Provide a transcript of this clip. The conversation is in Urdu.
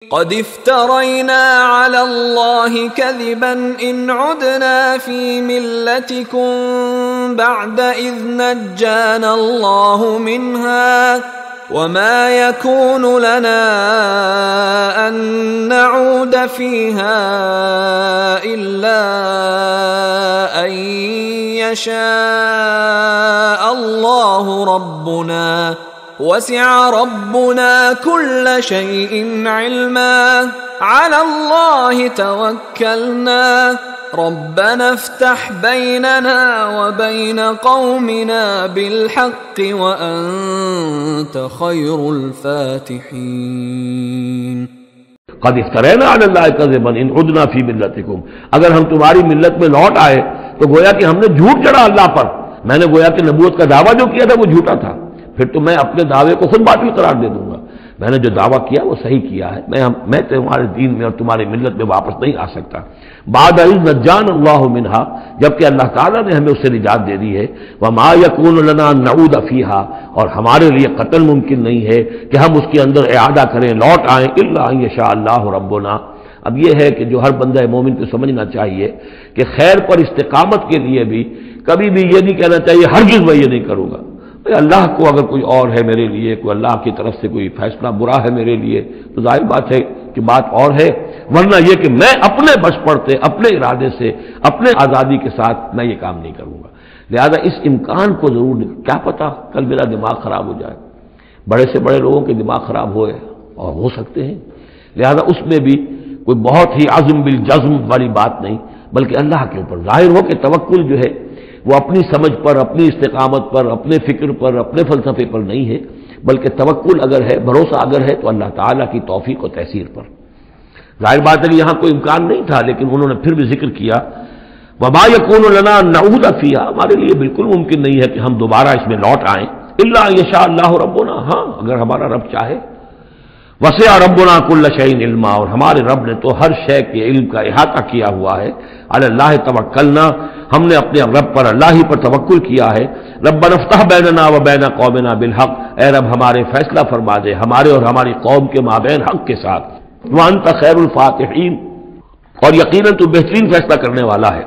قد افترينا على الله كذبا إن عدنا في ملتكم بعد إذ نجانا الله منها وما يكون لنا أن نعود فيها إلا أن يشاء الله ربنا وسع ربنا كل شيء علما على الله توكلنا ربنا افتح بيننا وبين قومنا بالحق وأنت خير الفاتحين قد افترینا علی اللہ کذبا ان عدنا فی ملتکم، اگر ہم تمہاری ملت میں لوٹ آئے تو گویا کہ ہم نے جھوٹ چڑھا اللہ پر. میں نے گویا کہ نبوت کا دعویٰ جو کیا تھا وہ جھوٹا تھا، پھر تو میں اپنے دعوے کو خود باطل قرار دے دوں گا. میں نے جو دعویٰ کیا وہ صحیح کیا ہے. میں تمہارے دین میں اور تمہاری ملت میں واپس نہیں آ سکتا. بعد اذ نجانا اللہ منہا، جبکہ اللہ تعالیٰ نے ہمیں اس سے نجات دے دی ہے. وما یکون لنا ان نعود فیہا، اور ہمارے لیے قتل ممکن نہیں ہے کہ ہم اس کے اندر اعادہ کریں، لوٹ آئیں، الا ان یشاء اللہ ربنا. اب یہ ہے کہ جو ہر بندہ مومن کو سمجھنا چاہیے کہ خیر پر استقامت کے لیے بھی کبھی بھی یہ نہیں کہنا چاہیے ہرگز میں یہ نہیں کروں گا. اللہ کو اگر کوئی اور ہے میرے لیے، کوئی اللہ کی طرف سے کوئی فیصلہ برا ہے میرے لیے، تو ظاہر بات ہے کہ بات اور ہے. ورنہ یہ کہ میں اپنے بس پڑتے، اپنے ارادے سے، اپنے آزادی کے ساتھ میں یہ کام نہیں کروں گا. لہذا اس امکان کو ضرور، کیا پتہ کل میرا دماغ خراب ہو جائے. بڑے سے بڑے لوگوں کے دماغ خراب ہوئے اور ہو سکتے ہیں. لہذا اس میں بھی کوئی بہت ہی عزم بالجزم والی بات نہیں، بلکہ اللہ کے اوپر ظاہر ہو کہ توکل جو ہے وہ اپنی سمجھ پر، اپنی استقامت پر، اپنے فکر پر، اپنے فلسفے پر نہیں ہے، بلکہ توکل اگر ہے، بھروسہ اگر ہے تو اللہ تعالیٰ کی توفیق و تحصیل پر. ظاہر بات ہے کہ یہاں کوئی امکان نہیں تھا، لیکن انہوں نے پھر بھی ذکر کیا وما یکون لنا ان نعود فیہا، ہمارے لیے بالکل ممکن نہیں ہے کہ ہم دوبارہ اس میں لوٹ آئیں، الا ان یشاء اللہ ربنا، ہاں اگر ہمارا رب چاہے. وسع ربنا کل شیء علما، اور ہمارے رب نے تو ہر شے کے علم کا احاطہ کیا ہوا ہے. علی اللہ توکلنا، ہم نے اپنے رب پر، اللہ ہی پر توکل کیا ہے. ربنا افتح بیننا و بین قومنا بالحق، اے رب ہمارے فیصلہ فرما دے ہمارے اور ہماری قوم کے مابین حق کے ساتھ. وانت خیر الفاتحین، اور یقیناً تو بہترین فیصلہ کرنے والا ہے.